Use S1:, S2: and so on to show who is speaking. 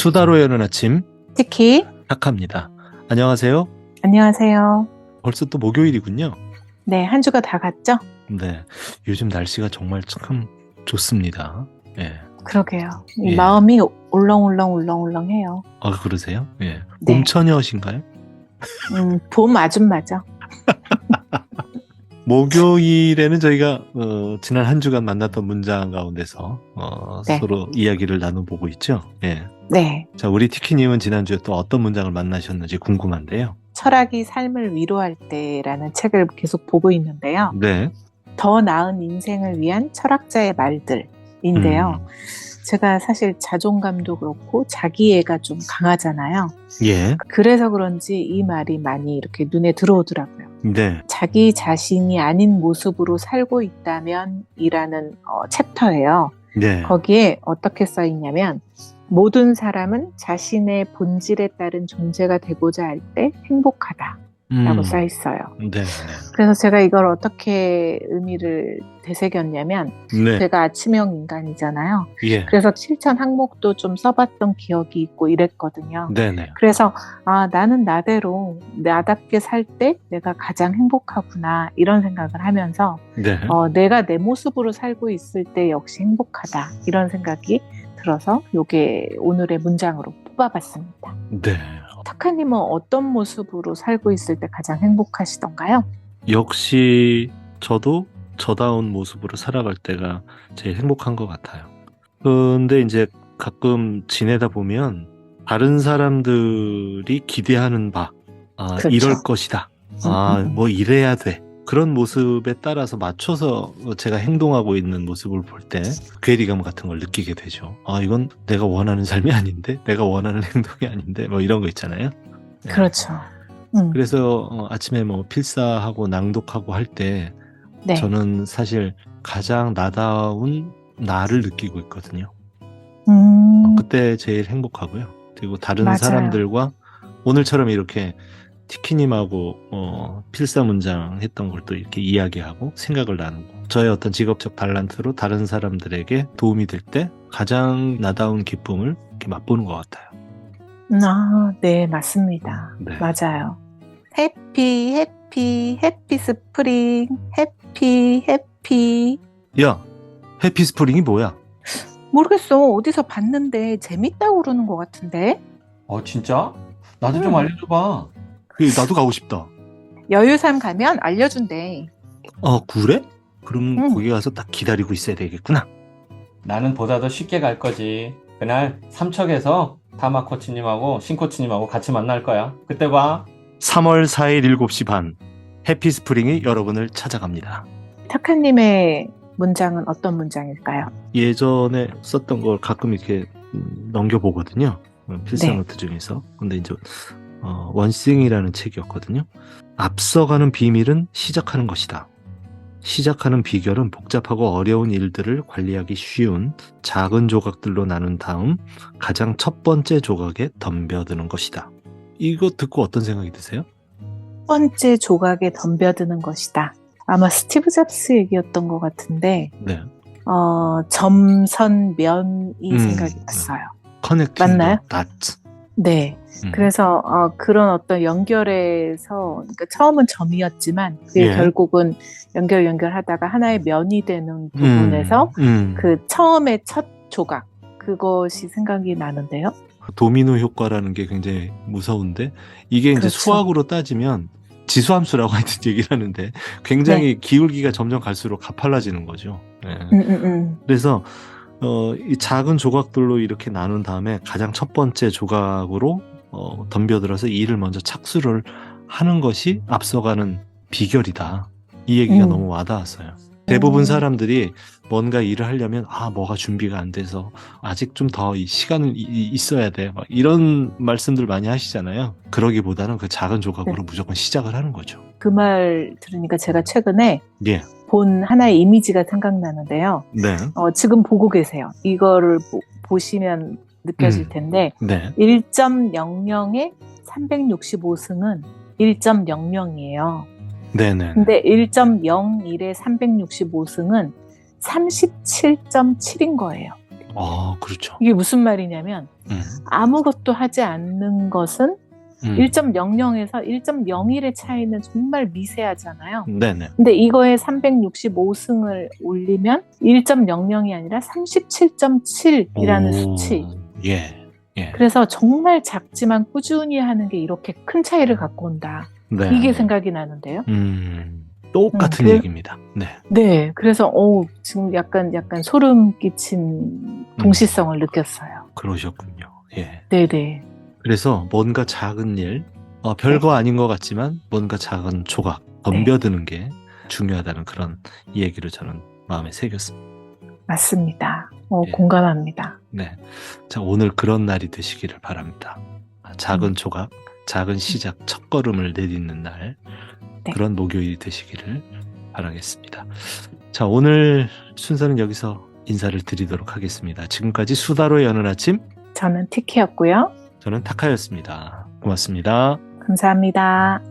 S1: 수다로 여는 아침
S2: 특히
S1: 시작합니다. 안녕하세요.
S2: 안녕하세요.
S1: 벌써 또 목요일이군요.
S2: 네, 한 주가 다 갔죠?
S1: 네, 요즘 날씨가 정말 참 좋습니다. 예.
S2: 그러게요. 이
S1: 예.
S2: 마음이 울렁울렁해요.
S1: 아, 그러세요? 예.
S2: 네.
S1: 봄처녀신가요?
S2: 봄 아줌마죠.
S1: 목요일에는 저희가 지난 한 주간 만났던 문장 가운데서
S2: 네.
S1: 서로 이야기를 나눠보고 있죠. 예.
S2: 네.
S1: 자, 우리 티키님은 지난주에 또 어떤 문장을 만나셨는지 궁금한데요.
S2: 철학이 삶을 위로할 때라는 책을 계속 보고 있는데요.
S1: 네.
S2: 더 나은 인생을 위한 철학자의 말들인데요. 제가 사실 자존감도 그렇고 자기애가 좀 강하잖아요.
S1: 예.
S2: 그래서 그런지 이 말이 많이 이렇게 눈에 들어오더라고요.
S1: 네.
S2: 자기 자신이 아닌 모습으로 살고 있다면 이라는 챕터예요.
S1: 네.
S2: 거기에 어떻게 써 있냐면 모든 사람은 자신의 본질에 따른 존재가 되고자 할 때 행복하다 라고 써 있어요.
S1: 네.
S2: 그래서 제가 이걸 어떻게 의미를 되새겼냐면
S1: 네.
S2: 제가 아침형 인간이잖아요.
S1: 예.
S2: 그래서 실천 항목도 좀 써봤던 기억이 있고 이랬거든요.
S1: 네네.
S2: 그래서 나는 나대로 나답게 살 때 내가 가장 행복하구나 이런 생각을 하면서
S1: 네.
S2: 내가 내 모습으로 살고 있을 때 역시 행복하다 이런 생각이 들어서 이게 오늘의 문장으로 뽑아봤습니다.
S1: 네.
S2: 타카님은 어떤 모습으로 살고 있을 때 가장 행복하시던가요?
S1: 역시 저도 저다운 모습으로 살아갈 때가 제일 행복한 것 같아요. 근데 이제 가끔 지내다 보면 다른 사람들이 기대하는 바,
S2: 그렇죠.
S1: 이럴 것이다. 뭐 이래야 돼. 그런 모습에 따라서 맞춰서 제가 행동하고 있는 모습을 볼 때 괴리감 같은 걸 느끼게 되죠. 이건 내가 원하는 삶이 아닌데, 내가 원하는 행동이 아닌데, 뭐 이런 거 있잖아요. 네.
S2: 그렇죠.
S1: 그래서 아침에 뭐 필사하고 낭독하고 할 때
S2: 네.
S1: 저는 사실 가장 나다운 나를 느끼고 있거든요. 그때 제일 행복하고요. 그리고 다른
S2: 맞아요.
S1: 사람들과 오늘처럼 이렇게 티키님하고 필사 문장 했던 걸 또 이렇게 이야기하고 생각을 나누고 저의 어떤 직업적 달란트로 다른 사람들에게 도움이 될 때 가장 나다운 기쁨을 이렇게 맛보는 것 같아요.
S2: 네, 맞습니다.
S1: 네.
S2: 맞아요. 해피 스프링, 해피.
S1: 야, 해피 스프링이 뭐야?
S2: 모르겠어. 어디서 봤는데 재밌다고 그러는 것 같은데.
S3: 진짜? 나도 좀 알려줘봐.
S1: 나도 가고 싶다.
S2: 여유산 가면 알려준대.
S1: 그래? 그럼 거기 가서 딱 기다리고 있어야 되겠구나.
S3: 나는 보다 더 쉽게 갈 거지. 그날 삼척에서 타마 코치님하고 신 코치님하고 같이 만날 거야. 그때 봐.
S1: 3월 4일 7시 반 해피 스프링이 여러분을 찾아갑니다.
S2: 타카님의 문장은 어떤 문장일까요?
S1: 예전에 썼던 걸 가끔 이렇게 넘겨보거든요. 필사
S2: 네.
S1: 노트 중에서. 근데 이제 원싱이라는 책이었거든요. 앞서가는 비밀은 시작하는 것이다. 시작하는 비결은 복잡하고 어려운 일들을 관리하기 쉬운 작은 조각들로 나눈 다음 가장 첫 번째 조각에 덤벼드는 것이다. 이거 듣고 어떤 생각이 드세요?
S2: 첫 번째 조각에 덤벼드는 것이다. 아마 스티브 잡스 얘기였던 것 같은데
S1: 네.
S2: 점선면이 생각이 났어요.
S1: 커넥팅
S2: 맞나요?
S1: dots.
S2: 네. 그래서 그런 어떤 연결에서 그러니까 처음은 점이었지만 그게
S1: 예.
S2: 결국은 연결하다가 하나의 면이 되는 부분에서 그 처음의 첫 조각 그것이 생각이 나는데요.
S1: 도미노 효과라는 게 굉장히 무서운데 이게 이제
S2: 그렇죠.
S1: 수학으로 따지면 지수함수라고 하여튼 얘기를 하는데 굉장히 기울기가 점점 갈수록 가팔라지는 거죠. 네. 그래서 이 작은 조각들로 이렇게 나눈 다음에 가장 첫 번째 조각으로 덤벼들어서 이 일을 먼저 착수를 하는 것이 앞서가는 비결이다. 이 얘기가 너무 와닿았어요. 대부분 사람들이 뭔가 일을 하려면 뭐가 준비가 안 돼서 아직 좀 더 시간은 있어야 돼. 막 이런 말씀들 많이 하시잖아요. 그러기보다는 그 작은 조각으로 무조건 시작을 하는 거죠.
S2: 그 말 들으니까 제가 최근에
S1: 예.
S2: 본 하나의 이미지가 생각나는데요.
S1: 네.
S2: 지금 보고 계세요. 이거를 보시면 느껴질 텐데
S1: 네.
S2: 1.00에 365승은 1.00이에요.
S1: 네네.
S2: 근데 1.01에 365승은 37.7인 거예요.
S1: 그렇죠.
S2: 이게 무슨 말이냐면 아무것도 하지 않는 것은 1.00에서 1.01의 차이는 정말 미세하잖아요.
S1: 네네.
S2: 근데 이거에 365승을 올리면 1.00이 아니라 37.7이라는 수치.
S1: 예.
S2: 그래서 정말 작지만 꾸준히 하는 게 이렇게 큰 차이를 갖고 온다.
S1: 네.
S2: 이게 생각이 나는데요.
S1: 똑같은 얘기입니다. 네.
S2: 네. 그래서 지금 약간 소름 끼친 동시성을 느꼈어요.
S1: 그러셨군요. 예.
S2: 네네.
S1: 그래서 뭔가 작은 일, 별거 아닌 것 같지만 뭔가 작은 조각, 덤벼드는 게 중요하다는 그런 얘기를 저는 마음에 새겼습니다.
S2: 맞습니다.
S1: 예.
S2: 공감합니다.
S1: 네. 자, 오늘 그런 날이 되시기를 바랍니다. 작은 조각, 작은 시작, 첫걸음을 내딛는 날,
S2: 네.
S1: 그런 목요일이 되시기를 바라겠습니다. 자, 오늘 순서는 여기서 인사를 드리도록 하겠습니다. 지금까지 수다로 여는 아침,
S2: 저는 티키였고요.
S1: 저는 타카였습니다. 고맙습니다.
S2: 감사합니다.